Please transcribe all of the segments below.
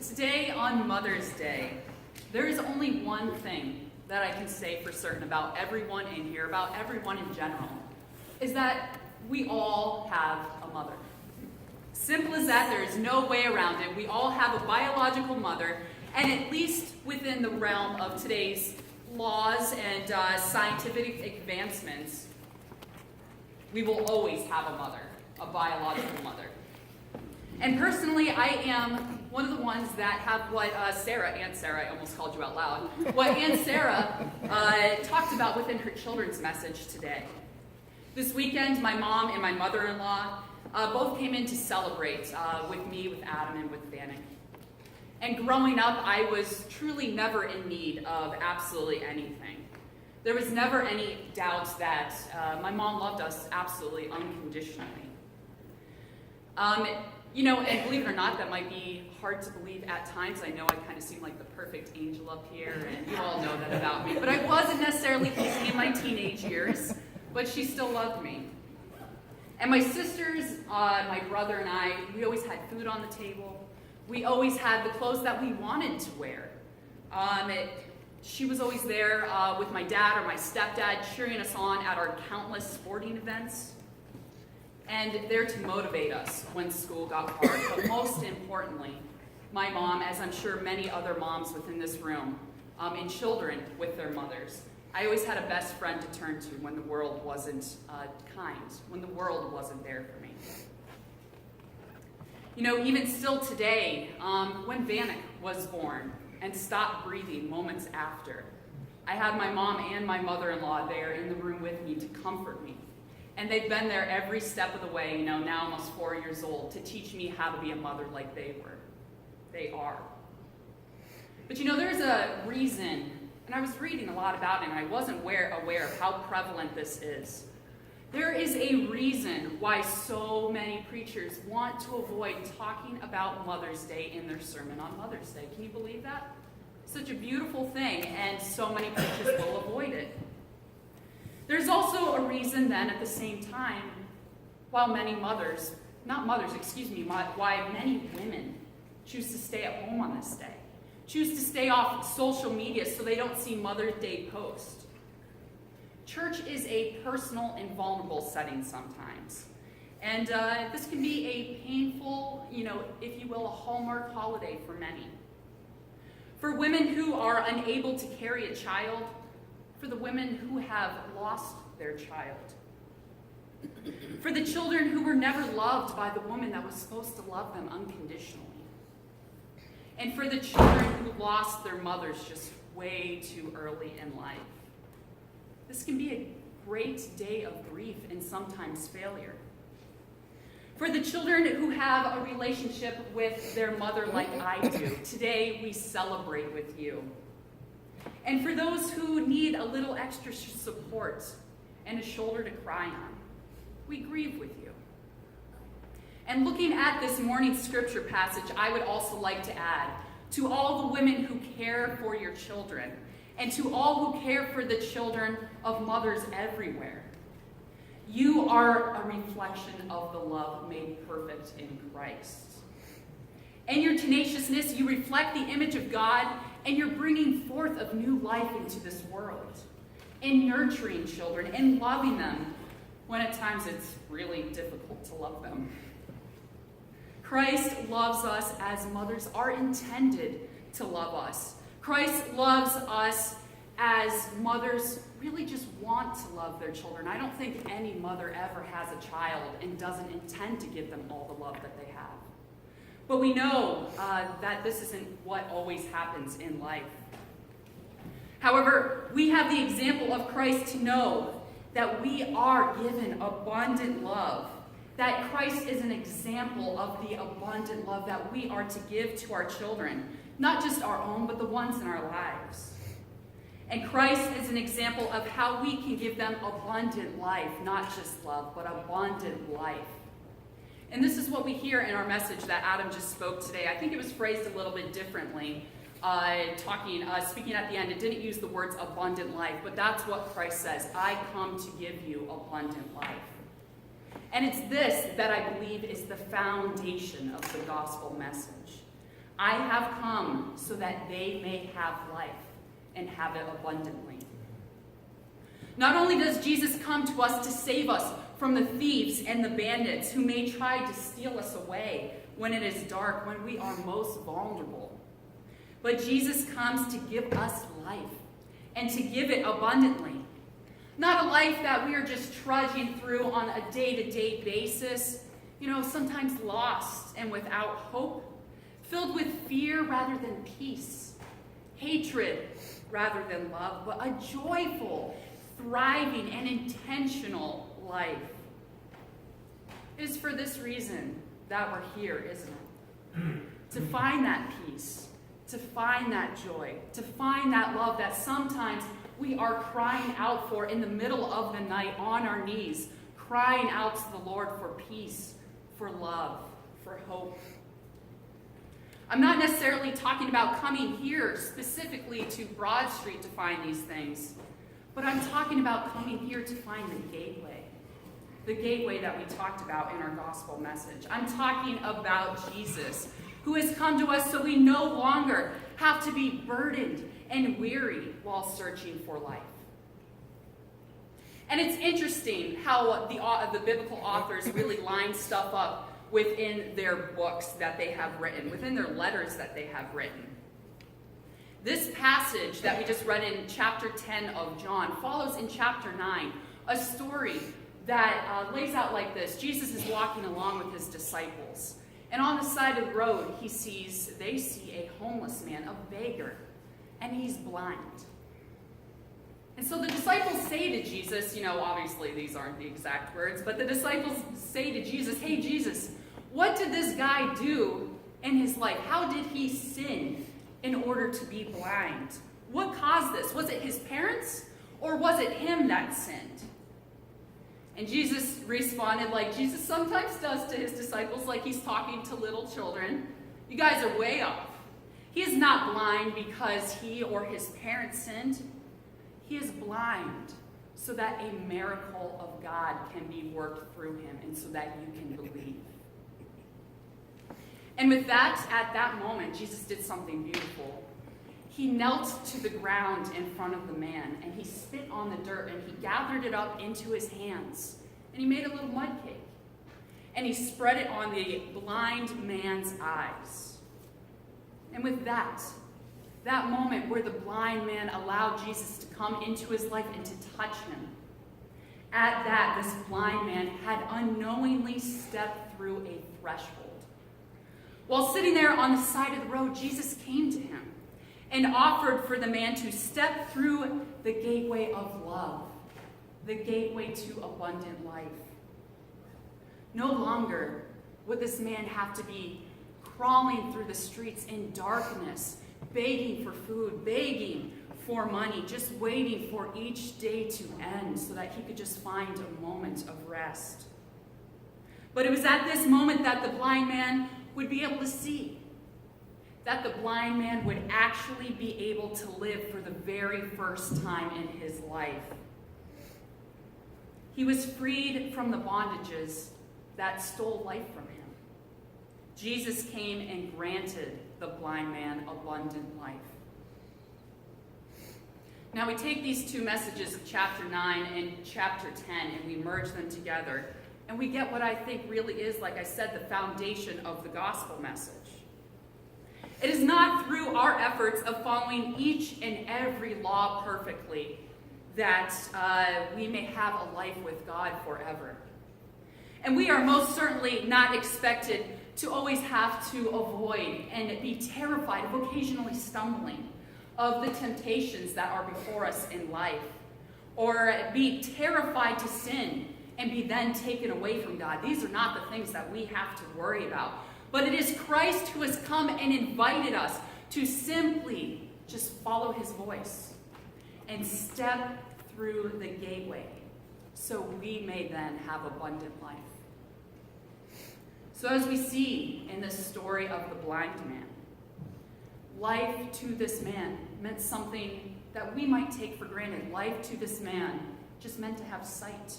Today, on Mother's Day, there is only one thing that I can say for certain about everyone in here, about everyone in general, is that we all have a mother. Simple as that, there is no way around it. We all have a biological mother, and at least within the realm of today's laws and scientific advancements, we will always have a mother, a biological mother. And personally, I am one of the ones that have what Aunt Sarah, I almost called you out loud, what Aunt Sarah talked about within her children's message today. This weekend, my mom and my mother-in-law both came in to celebrate with me, with Adam, and with Vanek. And growing up, I was truly never in need of absolutely anything. There was never any doubt that my mom loved us absolutely unconditionally. And believe it or not, that might be hard to believe at times. I know I kind of seem like the perfect angel up here, and you all know that about me. But I wasn't necessarily easy in my teenage years, but she still loved me. And my sisters, my brother and I, we always had food on the table. We always had the clothes that we wanted to wear. She was always there with my dad or my stepdad, cheering us on at our countless sporting events, and there to motivate us when school got hard. But most importantly, my mom, as I'm sure many other moms within this room, and children with their mothers, I always had a best friend to turn to when the world wasn't kind, when the world wasn't there for me. Even still today, when Vanek was born and stopped breathing moments after, I had my mom and my mother-in-law there in the room with me to comfort me. And they've been there every step of the way, now almost 4 years old, to teach me how to be a mother like they were. They are. But there's a reason, and I was reading a lot about it, and I wasn't aware of how prevalent this is. There is a reason why so many preachers want to avoid talking about Mother's Day in their sermon on Mother's Day. Can you believe that? Such a beautiful thing, and so many preachers will avoid it. There's also a reason then at the same time why many women choose to stay at home on this day, choose to stay off social media so they don't see Mother's Day posts. Church is a personal and vulnerable setting sometimes. And this can be a painful, if you will, a Hallmark holiday for many. For women who are unable to carry a child, for the women who have lost their child, for the children who were never loved by the woman that was supposed to love them unconditionally, and for the children who lost their mothers just way too early in life. This can be a great day of grief and sometimes failure. For the children who have a relationship with their mother like I do, today we celebrate with you. And for those who need a little extra support and a shoulder to cry on, we grieve with you. And looking at this morning's scripture passage, I would also like to add, to all the women who care for your children, and to all who care for the children of mothers everywhere, you are a reflection of the love made perfect in Christ. In your tenaciousness, you reflect the image of God, and you're bringing forth of new life into this world, in nurturing children, and loving them when at times it's really difficult to love them. Christ loves us as mothers are intended to love us. Christ loves us as mothers really just want to love their children. I don't think any mother ever has a child and doesn't intend to give them all the love that they have. But we know that this isn't what always happens in life. However, we have the example of Christ to know that we are given abundant love, that Christ is an example of the abundant love that we are to give to our children, not just our own, but the ones in our lives. And Christ is an example of how we can give them abundant life, not just love, but abundant life. And this is what we hear in our message that Adam just spoke today. I think it was phrased a little bit differently, speaking at the end. It didn't use the words abundant life, but that's what Christ says. I come to give you abundant life. And it's this that I believe is the foundation of the gospel message. I have come so that they may have life and have it abundantly. Not only does Jesus come to us to save us from the thieves and the bandits who may try to steal us away when it is dark, when we are most vulnerable, but Jesus comes to give us life and to give it abundantly. Not a life that we are just trudging through on a day-to-day basis, sometimes lost and without hope, filled with fear rather than peace, hatred rather than love, but a joyful, thriving, and intentional life. It is for this reason that we're here, isn't it? To find that peace, to find that joy, to find that love that sometimes we are crying out for in the middle of the night on our knees, crying out to the Lord for peace, for love, for hope. I'm not necessarily talking about coming here specifically to Broad Street to find these things, but I'm talking about coming here to find the gateway that we talked about in our gospel message. I'm talking about Jesus, who has come to us so we no longer have to be burdened and weary while searching for life. And it's interesting how the biblical authors really line stuff up within their books that they have written, within their letters that they have written. This passage that we just read in chapter 10 of John follows in chapter 9 a story that lays out like this. Jesus is walking along with his disciples, and on the side of the road they see a homeless man, a beggar, and he's blind. And so the disciples say to Jesus, obviously these aren't the exact words, but the disciples say to Jesus, "Hey Jesus, what did this guy do in his life? How did he sin in order to be blind? What caused this? Was it his parents, or was it him that sinned?" And Jesus responded like Jesus sometimes does to his disciples, like he's talking to little children. "You guys are way off. He is not blind because he or his parents sinned. He is blind so that a miracle of God can be worked through him and so that you can believe." And with that, at that moment, Jesus did something beautiful. He knelt to the ground in front of the man, and he spit on the dirt, and he gathered it up into his hands, and he made a little mud cake, and he spread it on the blind man's eyes. And with that moment where the blind man allowed Jesus to come into his life and to touch him, at that, this blind man had unknowingly stepped through a threshold. While sitting there on the side of the road, Jesus came to him and offered for the man to step through the gateway of love, the gateway to abundant life. No longer would this man have to be crawling through the streets in darkness, begging for food, begging for money, just waiting for each day to end so that he could just find a moment of rest. But it was at this moment that the blind man would be able to see, that the blind man would actually be able to live for the very first time in his life. He was freed from the bondages that stole life from him. Jesus came and granted the blind man abundant life. Now we take these two messages, chapter 9 and chapter 10, and we merge them together. And we get what I think really is, like I said, the foundation of the gospel message. It is not through our efforts of following each and every law perfectly that we may have a life with God forever. And we are most certainly not expected to always have to avoid and be terrified of occasionally stumbling, of the temptations that are before us in life, or be terrified to sin and be then taken away from God. These are not the things that we have to worry about. But it is Christ who has come and invited us to simply just follow his voice and step through the gateway so we may then have abundant life. So as we see in this story of the blind man, life to this man meant something that we might take for granted. Life to this man just meant to have sight,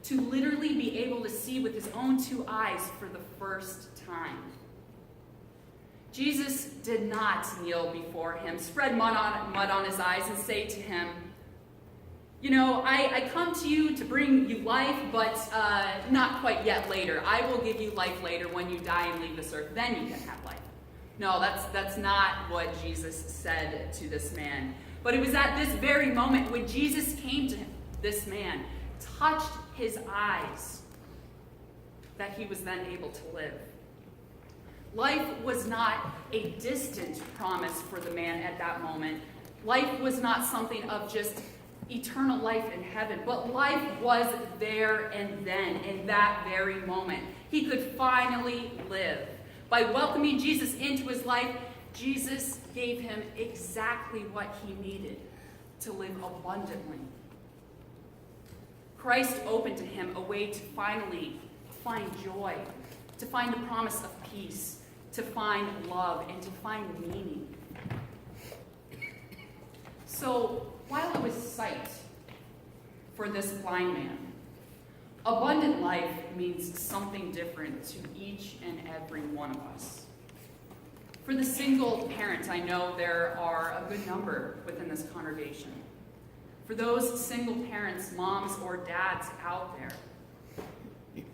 to literally be able to see with his own two eyes for the first time. Jesus did not kneel before him, spread mud on his eyes, and say to him, you know, I come to you to bring you life, but not quite yet later. I will give you life later when you die and leave this earth. Then you can have life. No, that's not what Jesus said to this man. But it was at this very moment when Jesus came to him, this man, touched his eyes, that he was then able to live. Life was not a distant promise for the man at that moment. Life was not something of just eternal life in heaven, but life was there and then, in that very moment. He could finally live. By welcoming Jesus into his life, Jesus gave him exactly what he needed to live abundantly. Christ opened to him a way to finally find joy, to find the promise of peace, to find love, and to find meaning. So, while it was sight for this blind man, abundant life means something different to each and every one of us. For the single parents, I know there are a good number within this congregation. For those single parents, moms or dads out there,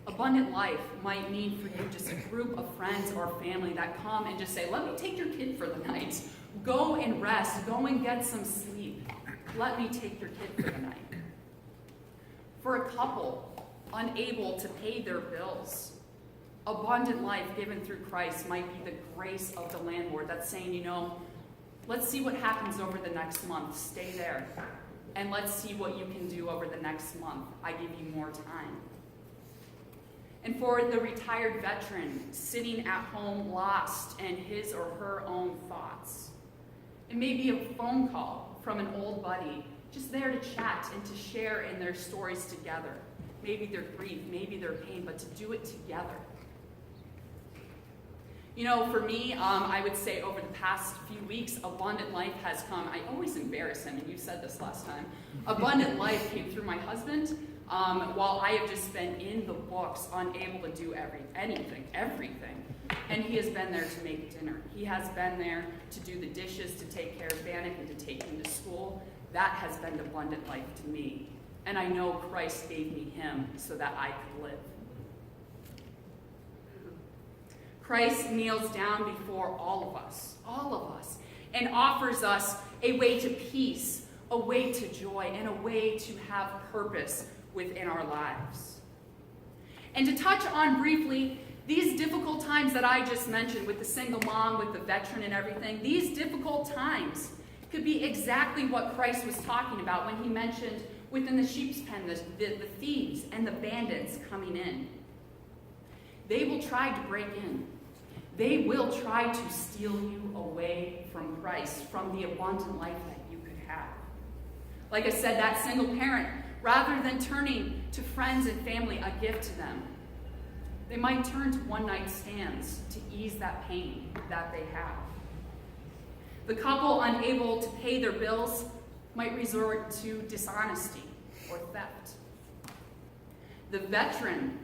abundant life might mean for you just a group of friends or family that come and just say, let me take your kid for the night. Go and rest. Go and get some sleep. Let me take your kid for the night. For a couple unable to pay their bills, abundant life given through Christ might be the grace of the landlord that's saying, you know, let's see what happens over the next month. Stay there. And let's see what you can do over the next month. I give you more time. And for the retired veteran sitting at home lost in his or her own thoughts, it may be a phone call from an old buddy, just there to chat and to share in their stories together. Maybe their grief, maybe their pain, but to do it together. You know, for me, I would say over the past few weeks, abundant life has come. I always embarrass him, and you said this last time. Abundant life came through my husband, while I have just been in the books, unable to do everything. And he has been there to make dinner. He has been there to do the dishes, to take care of Bannock, and to take him to school. That has been abundant life to me. And I know Christ gave me him so that I could live. Christ kneels down before all of us, and offers us a way to peace, a way to joy, and a way to have purpose within our lives. And to touch on briefly, these difficult times that I just mentioned with the single mom, with the veteran and everything, these difficult times could be exactly what Christ was talking about when he mentioned within the sheep's pen, the thieves and the bandits coming in. They will try to break in. They will try to steal you away from Christ, from the abundant life that you could have. Like I said, that single parent, rather than turning to friends and family, a gift to them, they might turn to one-night stands to ease that pain that they have. The couple unable to pay their bills might resort to dishonesty or theft. The veteran,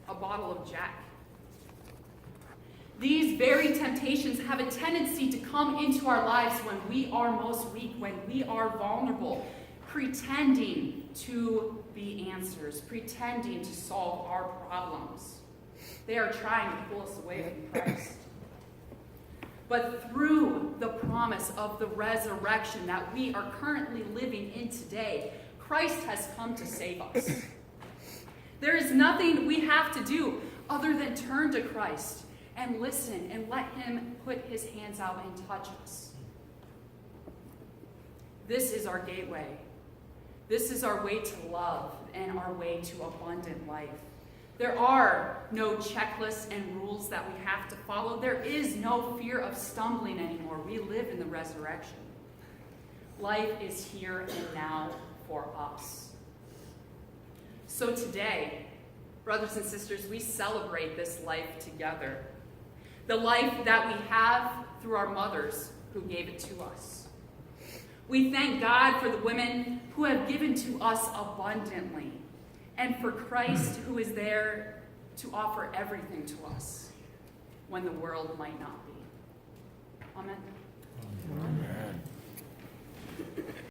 a bottle of Jack. These very temptations have a tendency to come into our lives when we are most weak, when we are vulnerable, pretending to be answers, pretending to solve our problems. They are trying to pull us away from Christ. But through the promise of the resurrection that we are currently living in today, Christ has come to save us. There is nothing we have to do other than turn to Christ and listen and let him put his hands out and touch us. This is our gateway. This is our way to love and our way to abundant life. There are no checklists and rules that we have to follow. There is no fear of stumbling anymore. We live in the resurrection. Life is here and now for us. So today, brothers and sisters, we celebrate this life together. The life that we have through our mothers who gave it to us. We thank God for the women who have given to us abundantly, and for Christ who is there to offer everything to us when the world might not be. comment?